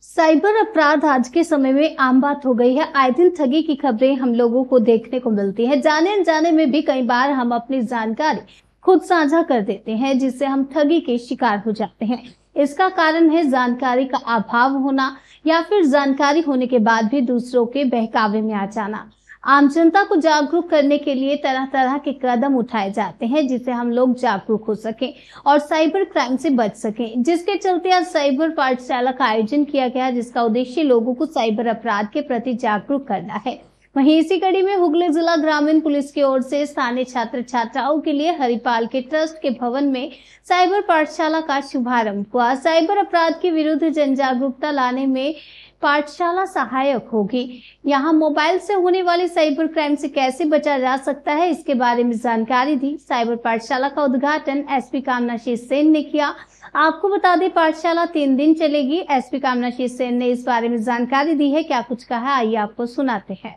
Cyber अपराध आज के समय में आम बात हो गई है। आए दिन ठगी की खबरें हम लोगों को देखने को मिलती है। जाने अनजाने में भी कई बार हम अपनी जानकारी खुद साझा कर देते हैं, जिससे हम ठगी के शिकार हो जाते हैं। इसका कारण है जानकारी का अभाव होना या फिर जानकारी होने के बाद भी दूसरों के बहकावे में आ जाना। आम जनता को जागरूक करने के लिए तरह तरह के कदम उठाए जाते हैं, जिससे हम लोग जागरूक हो सकें और साइबर क्राइम से बच सकें। जिसके चलते आज साइबर पाठशाला का आयोजन किया गया, जिसका उद्देश्य लोगों को साइबर अपराध के प्रति जागरूक करना है। वहीं इसी कड़ी में हुगली जिला ग्रामीण पुलिस की ओर से स्थानीय छात्र छात्राओं के लिए हरिपाल के ट्रस्ट के भवन में साइबर पाठशाला का शुभारंभ हुआ। साइबर अपराध के विरुद्ध जन जागरूकता लाने में पाठशाला सहायक होगी। यहाँ मोबाइल से होने वाले साइबर क्राइम से कैसे बचा जा सकता है, इसके बारे में जानकारी दी। साइबर पाठशाला का उद्घाटन एसपी कामनाशीष सेन ने किया। आपको बता दें, पाठशाला 3 दिन चलेगी। एसपी कामनाशीष सेन ने इस बारे में जानकारी दी है। क्या कुछ कहा, आइए आपको सुनाते हैं।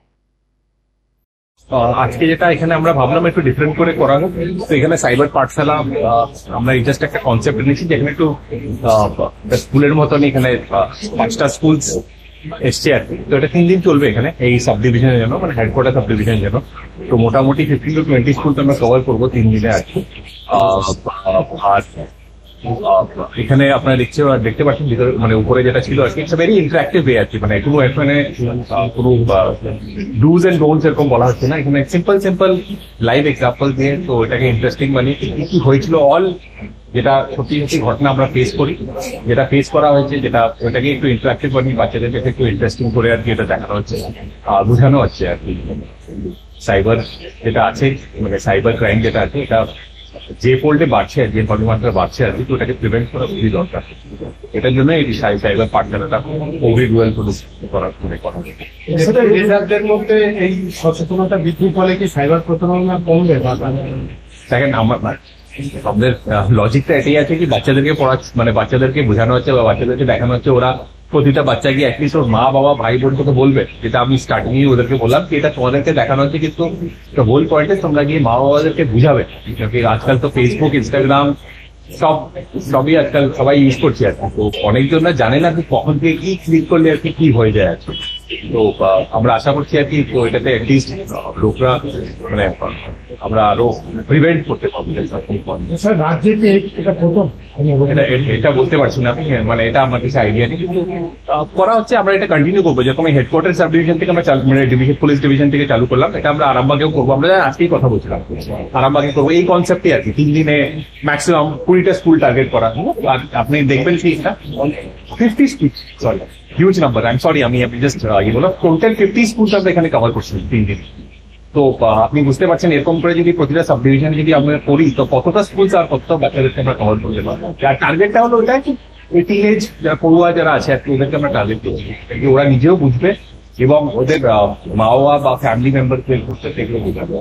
আজকে যেটা এখানে আমরা ভাবলাম একটু ডিফারেন্ট করে করা হোক, তো এখানে সাইবার পাঠশালা আমরা জাস্ট একটা কনসেপ্ট এনেছি যেখানে একটু স্কুলের মতন এখানে 5টা স্কুল এসছে আর কি। তো এটা 3 দিন চলবে এখানে এই সাব ডিভিশনের জন্য, মানে হেডকোয়ার্টার সাব ডিভিশনের জন্য। তো মোটামুটি 15 to 20 স্কুল তো আমরা কভার করবো 3 দিনে আর কি। আর এখানে আপনারা দেখতে পাচ্ছেন ভিতরে, মানে উপরে যেটা ছিল আর কি, ইটস ভেরি ইন্টারঅ্যাক্টিভ ওয়ে আর কি। মানে কোনো এখানে কোনো ডুজ এন্ড ডোন্টস এরকম বলা হচ্ছে না, এখানে সিম্পল লাইভ এক্সাম্পল দিয়ে তো এটাকে ইন্টারেস্টিং বানিয়ে কি হয়েছিল অল যেটা সত্যি ঘটনা আমরা ফেস করি, যেটা ফেস করা হয়েছে, যেটা ওইটাকে একটু ইন্টারঅ্যাক্টিভ বানিয়ে বাচ্চাদেরকে একটু ইন্টারেস্টিং করে আর কি এটা দেখানো হচ্ছে, বোঝানো হচ্ছে আর কি। সাইবার যেটা আছে, মানে সাইবার ক্রাইম যেটা আছে, এটা যে ফোল্ডে বাড়ছে, যে পরিমাত্রা বাড়ছে আর কি, তো এটাকে প্রিভেন্ট করা খুবই দরকার। এটার জন্য এই সাইবার পাঠশালাটা খুবই ডুয়েল করার রেজাল্টের মধ্যে এই সচেতনতা বৃদ্ধির ফলে কি সাইবার প্রতারণা কমবে? দেখেন, আমাদের লজিকটা এটাই আছে কি বাচ্চাদেরকে মানে বাচ্চাদেরকে বোঝানো হচ্ছে বা বাচ্চাদেরকে দেখানো হচ্ছে, ওরা প্রতিটা বাচ্চা গিয়ে অ্যাটলিস্ট ওর মা বাবা ভাই বোনকে তো বলবে, যেটা আমি স্টার্টিং এ ওদেরকে বললাম কি এটা তোমাদেরকে দেখানো হচ্ছে, কিন্তু হোল পয়েন্টে তোমরা গিয়ে মা বাবাদেরকে বুঝাবে। আজকাল তো ফেসবুক, ইনস্টাগ্রাম সবই আজকাল সবাই ইউজ করছে আর কি। তো অনেকজন জানে না যে কখন থেকে কি ক্লিক করলে আর কি হয় যায় আর কি। তো আমরা আশা করছি আর কি, তো এটাতে অ্যাটলিস্ট লোকরা মানে আমরা আরো প্রিভেন্ট করতে পারবো। এটা বলতে পারছি না, মানে এটা আমার কিছু আইডিয়া নেই, কিন্তু করা হচ্ছে। আমরা এটা কন্টিনিউ করবো, যেরকম হেডকোয়ার্টার সাব ডিভিশন থেকে আমরা মানে পুলিশ ডিভিশন থেকে চালু করলাম, এটা আমরা আরামবাগেও করবো। আমরা আজকেই কথা বলছিলাম, আরামবাগে করবো এই কনসেপ্টে আর কি। 3 দিনে ম্যাক্সিমাম 20টা স্কুল টার্গেট করা। আর আপনি দেখবেন কি এটা 50 school, sorry huge number, I am sorry, আমি জাস্ট বলো টোটাল 50 স্কুল আমরা এখানে কভার করছি 3 দিন। তো আপনি বুঝতে পারছেন এরকম করে যদি প্রতিটা সাব ডিভিশনে যদি আমরা করি, তো কতটা স্কুল আর কতটা বাচ্চাদেরকে আমরা কভার করতে পারবো। আর টার্গেটটা হলো ওটা কি, ওই টিনেজ যারা পড়ুয়া যারা আছে আর কি, ওদেরকে আমরা টার্গেট করছি, ওরা নিজেও বুঝবে এবং ওদের মা বাবা বা ফ্যামিলি মেম্বারকে এগুলো বোঝাবে।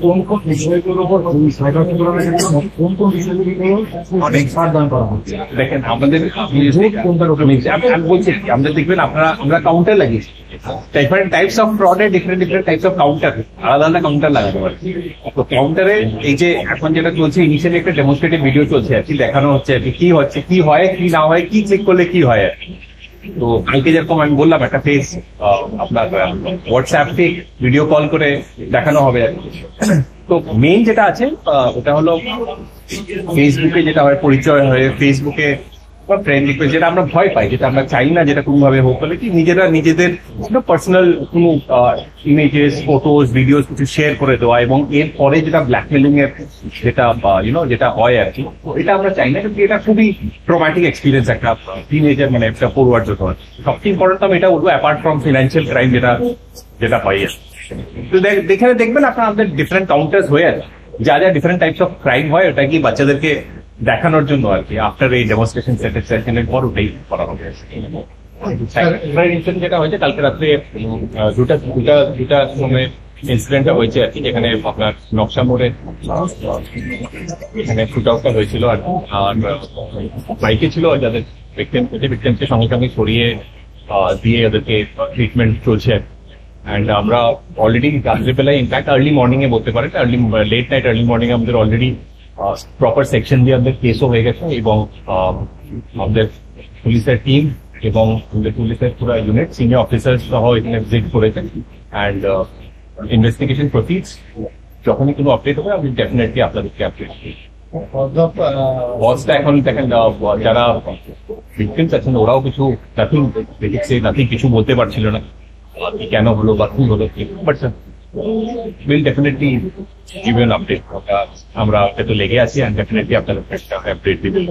কোন কোন বিষয়গুলোর উপর অনেক সাবধান করা হচ্ছে? দেখেন, আমাদের বলছি আমাদের দেখবেন আমরা কাউন্টার লাগিয়েছি, ডিফারেন্ট টাইপস অফ ফ্রডে ডিফারেন্ট টাইপস অফ কাউন্টার, আলাদা কাউন্টার লাগাতে পারে। তো কাউন্টারে এই যে এখন যেটা চলছে, ইনিশিয়ালি একটা ডেমনস্ট্রেটিভ ভিডিও চলছে আর কি, দেখানো হচ্ছে আর কি কি হচ্ছে, কি হয়, কি না হয়, কি চেক করলে কি হয় আর কি। তো কালকে যেরকম আমি বললাম, একটা ফেস আপনার হোয়াটসঅ্যাপ থেকে ভিডিও কল করে দেখানো হবে আর কি। তো মেইন যেটা আছে ওটা হলো ফেসবুকে যেটা হয়, পরিচয় হয়ে ফেসবুকে বা ফ্রেন্ড রিকোয়েস্ট, যেটা আমরা ভয় পাই, যেটা আমরা চাই না, যেটা কোনোভাবে হোক, বলে কি নিজেরা নিজেদের পার্সোনাল কোনো ইমেজেস, ফটোজ, ভিডিওস কিছু শেয়ার করে দেওয়া, এবং এর পরে যেটা ব্ল্যাকমেলিং এর যেটা যেটা হয় আর কি, এটা আমরা চাই না, কিন্তু এটা খুবই ট্রমাটিক এক্সপিরিয়েন্স একটা টিনেজার, মানে একটা পড়ুয়ার জন্য। সবচেয়ে ইম্পর্টেন্ট আমি এটা বলবো, অ্যাপার্ট ফ্রম ফিনান্সিয়াল ক্রাইম যেটা হয় আর তো দেখবেন আপনাদের ডিফারেন্ট কাউন্টার্স হয়ে আছে, যা ডিফারেন্ট টাইপস অফ ক্রাইম হয়, ওটা কি বাচ্চাদেরকে দেখানোর জন্য আর কি। আফটার এই ডেমনস্ট্রেশন সেশনের পর ওটাই করা হবে। যেটা হয়েছে কালকে রাত্রে দুটা সময় ইনসিডেন্টটা হয়েছে আর কি, যেখানে আপনার নকশা মোড়ে এখানে শুট আউটটা হয়েছিল আর বাইকে ছিল, যাদের ভিকটিমকে সঙ্গে সঙ্গে সরিয়ে দিয়ে ওদেরকে ট্রিটমেন্ট চলছে। অ্যান্ড আমরা অলরেডি রাত্রেবেলায়, ইনফ্যাক্ট আর্লি মর্নিং এ বলতে পারেন, লেট নাইট আর্লি মর্নিং এ আমাদের অলরেডি প্রপার সেকশন দিয়ে আমাদের কেসও হয়ে গেছে, এবং আমাদের পুলিশের টিম এবং পুলিশের পুরো ইউনিট সিনিয়র অফিসার সহ এখানে ভিজিট করেছেন অ্যান্ড ইনভেস্টিগেশন প্রসিডস। যখনই কোনো আপডেট হবে আমি ডেফিনেটলি আপনাদেরকে আপডেট বসটা এখন দেখেন যারা ভিকটিমস আছেন ওরাও কিছু নাথিং কিছু বলতে পারছিল না কি কেন হলো বা কি হলো, but will definitely give you an update. আমরা এত লেগে আছি অ্যান্ড ডেফিনেটলি আপনাদের একটা আপডেট দিবেন।